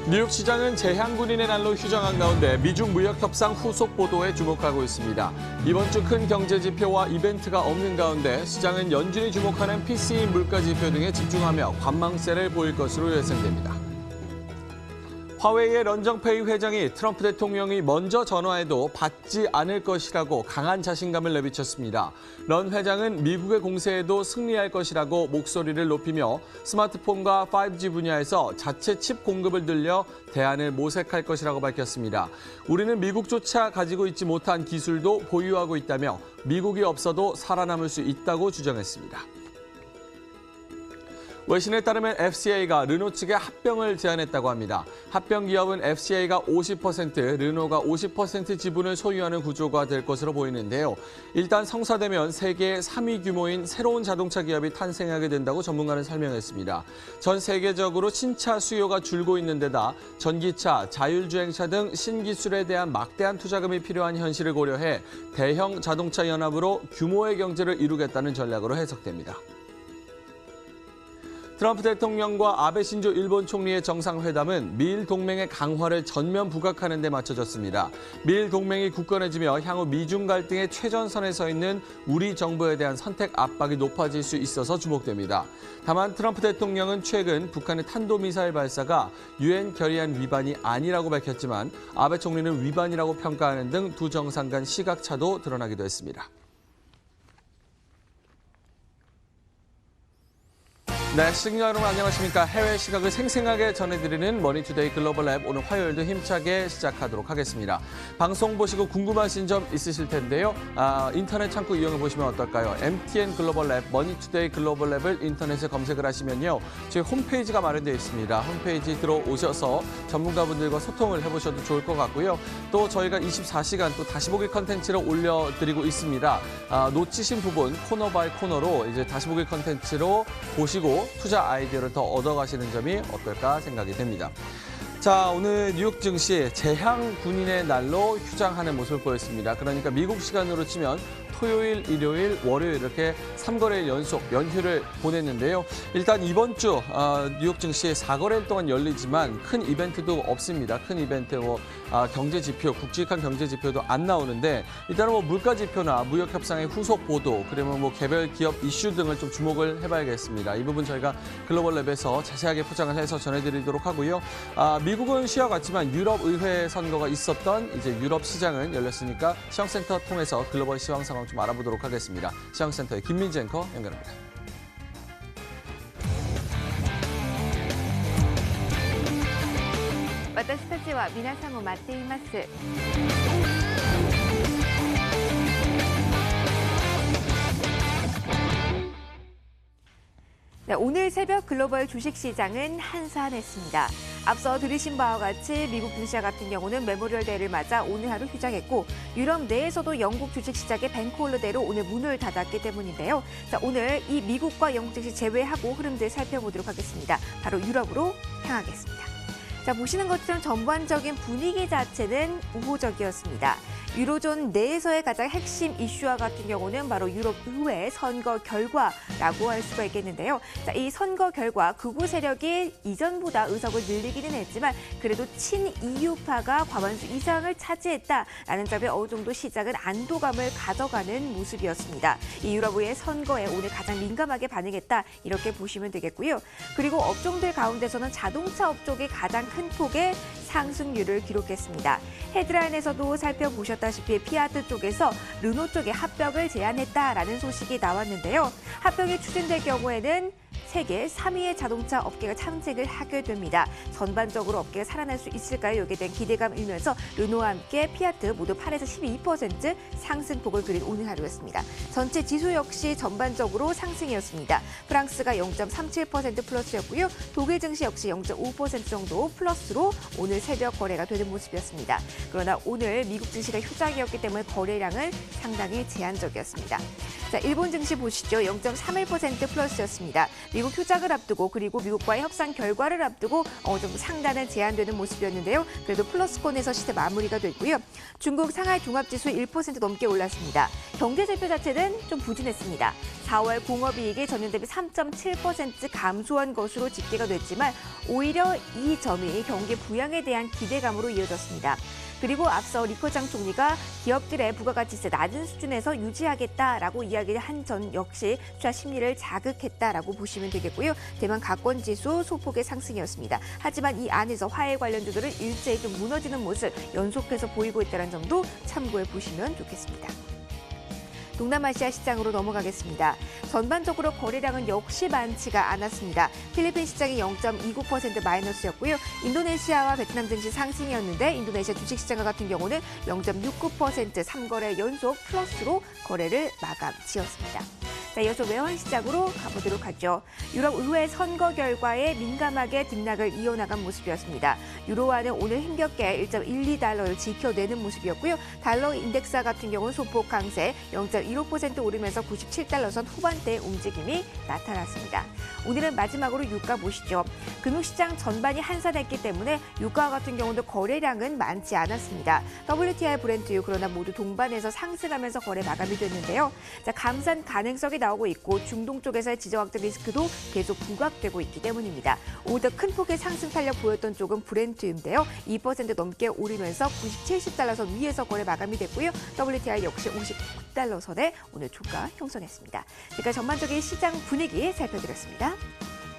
뉴욕 시장은 재향군인의 날로 휴장한 가운데 미중 무역 협상 후속 보도에 주목하고 있습니다. 이번 주 큰 경제 지표와 이벤트가 없는 가운데 시장은 연준이 주목하는 PCE 물가 지표 등에 집중하며 관망세를 보일 것으로 예상됩니다. 화웨이의 런정페이 회장이 트럼프 대통령이 먼저 전화해도 받지 않을 것이라고 강한 자신감을 내비쳤습니다. 런 회장은 미국의 공세에도 승리할 것이라고 목소리를 높이며 스마트폰과 5G 분야에서 자체 칩 공급을 늘려 대안을 모색할 것이라고 밝혔습니다. 우리는 미국조차 가지고 있지 못한 기술도 보유하고 있다며 미국이 없어도 살아남을 수 있다고 주장했습니다. 외신에 따르면 FCA가 르노 측에 합병을 제안했다고 합니다. 합병 기업은 FCA가 50%, 르노가 50% 지분을 소유하는 구조가 될 것으로 보이는데요. 일단 성사되면 세계 3위 규모인 새로운 자동차 기업이 탄생하게 된다고 전문가는 설명했습니다. 전 세계적으로 신차 수요가 줄고 있는 데다 전기차, 자율주행차 등 신기술에 대한 막대한 투자금이 필요한 현실을 고려해 대형 자동차 연합으로 규모의 경제를 이루겠다는 전략으로 해석됩니다. 트럼프 대통령과 아베 신조 일본 총리의 정상회담은 미일 동맹의 강화를 전면 부각하는 데 맞춰졌습니다. 미일 동맹이 굳건해지며 향후 미중 갈등의 최전선에 서 있는 우리 정부에 대한 선택 압박이 높아질 수 있어서 주목됩니다. 다만 트럼프 대통령은 최근 북한의 탄도미사일 발사가 유엔 결의안 위반이 아니라고 밝혔지만 아베 총리는 위반이라고 평가하는 등 두 정상 간 시각차도 드러나기도 했습니다. 네, 시청자 여러분 안녕하십니까. 해외 시각을 생생하게 전해드리는 머니투데이 글로벌랩 오늘 화요일도 힘차게 시작하도록 하겠습니다. 방송 보시고 궁금하신 점 있으실 텐데요. 인터넷 창구 이용해 보시면 어떨까요? MTN 글로벌랩, 머니투데이 글로벌랩을 인터넷에 검색을 하시면요. 저희 홈페이지가 마련되어 있습니다. 홈페이지 들어오셔서 전문가분들과 소통을 해보셔도 좋을 것 같고요. 또 저희가 24시간 또 다시 보기 컨텐츠를 올려드리고 있습니다. 놓치신 부분 코너 바이 코너로 이제 다시 보기 컨텐츠로 보시고 투자 아이디어를 더 얻어가시는 점이 어떨까 생각이 됩니다. 자, 오늘 뉴욕 증시 재향 군인의 날로 휴장하는 모습을 보였습니다. 그러니까 미국 시간으로 치면 토요일, 일요일, 월요일 이렇게 3거래일 연속 연휴를 보냈는데요. 일단 이번 주 뉴욕 증시 4거래일 동안 열리지만 큰 이벤트도 없습니다. 큰 이벤트 경제 지표, 굵직한 경제 지표도 안 나오는데 일단은 물가 지표나 무역 협상의 후속 보도, 그러면 개별 기업 이슈 등을 좀 주목을 해봐야겠습니다. 이 부분 저희가 글로벌랩에서 자세하게 포장을 해서 전해드리도록 하고요. 미국은 쉬어갔지만 유럽 의회 선거가 있었던 이제 유럽 시장은 열렸으니까 시황센터 통해서 글로벌 시황 상황 좀 알아보도록 하겠습니다. 시황센터의 김민지 앵커 연결합니다. 私たちは皆さんを待っています。 네, 오늘 새벽 글로벌 주식시장은 한산했습니다. 앞서 들으신 바와 같이 미국 증시와 같은 경우는 메모리얼데이를 맞아 오늘 하루 휴장했고 유럽 내에서도 영국 주식시장의 뱅크홀리데이로 오늘 문을 닫았기 때문인데요. 자, 오늘 이 미국과 영국 증시 제외하고 흐름들 살펴보도록 하겠습니다. 바로 유럽으로 향하겠습니다. 자, 보시는 것처럼 전반적인 분위기 자체는 우호적이었습니다. 유로존 내에서의 가장 핵심 이슈와 같은 경우는 바로 유럽 의회 선거 결과라고 할 수가 있겠는데요. 자, 이 선거 결과 극우 세력이 이전보다 의석을 늘리기는 했지만 그래도 친EU파가 과반수 이상을 차지했다라는 점에 어느 정도 시장은 안도감을 가져가는 모습이었습니다. 이 유럽 의회 선거에 오늘 가장 민감하게 반응했다 이렇게 보시면 되겠고요. 그리고 업종들 가운데서는 자동차 업종이 가장 큰 폭의 상승률을 기록했습니다. 헤드라인에서도 살펴보셨다시피 피아트 쪽에서 르노 쪽에 합병을 제안했다라는 소식이 나왔는데요. 합병이 추진될 경우에는 세계 3위의 자동차 업계가 창직을 하게 됩니다. 전반적으로 업계가 살아날 수 있을까요? 여기에 대한 기대감이면서 르노와 함께 피아트 모두 8에서 12% 상승폭을 그린 오늘 하루였습니다. 전체 지수 역시 전반적으로 상승이었습니다. 프랑스가 0.37% 플러스였고요. 독일 증시 역시 0.5% 정도 플러스로 오늘 새벽 거래가 되는 모습이었습니다. 그러나 오늘 미국 증시가 휴장이었기 때문에 거래량은 상당히 제한적이었습니다. 자, 일본 증시 보시죠. 0.31% 플러스였습니다. 미국 미국 휴작을 앞두고 그리고 미국과의 협상 결과를 앞두고 좀 상단은 제한되는 모습이었는데요. 그래도 플러스권에서 시세 마무리가 됐고요. 중국 상하이 종합지수 1% 넘게 올랐습니다. 경제지표 자체는 좀 부진했습니다. 4월 공업이익이 전년 대비 3.7% 감소한 것으로 집계가 됐지만 오히려 이 점이 경기 부양에 대한 기대감으로 이어졌습니다. 그리고 앞서 리커장 총리가 기업들의 부가가치세 낮은 수준에서 유지하겠다라고 이야기를 한 점 역시 투자 심리를 자극했다라고 보시면 되겠고요. 대만 가권지수 소폭의 상승이었습니다. 하지만 이 안에서 화해 관련주들은 일제히 좀 무너지는 모습 연속해서 보이고 있다는 점도 참고해 보시면 좋겠습니다. 동남아시아 시장으로 넘어가겠습니다. 전반적으로 거래량은 역시 많지가 않았습니다. 필리핀 시장이 0.29% 마이너스였고요. 인도네시아와 베트남 증시 상승이었는데 인도네시아 주식시장 같은 경우는 0.69% 3거래 연속 플러스로 거래를 마감 지었습니다. 자, 이어서 외환시장으로 가보도록 하죠. 유럽 의회 선거 결과에 민감하게 등락을 이어나간 모습이었습니다. 유로화는 오늘 힘겹게 1.12달러를 지켜내는 모습이었고요. 달러 인덱스 같은 경우는 소폭 강세 0.15% 오르면서 97달러선 후반대 움직임이 나타났습니다. 오늘은 마지막으로 유가 보시죠. 금융시장 전반이 한산했기 때문에 유가 같은 경우도 거래량은 많지 않았습니다. WTI 브렌트유 그러나 모두 동반해서 상승하면서 거래 마감이 됐는데요. 자, 감산 가능성이 나오고 있고 중동 쪽에서의 지정학적 리스크도 계속 부각되고 있기 때문입니다. 오늘 큰 폭의 상승 탄력 보였던 쪽은 브렌트인데요. 2% 넘게 오르면서 70달러선 위에서 거래 마감이 됐고요. WTI 역시 59달러 선에 오늘 주가 형성했습니다. 그러니까 전반적인 시장 분위기 살펴드렸습니다.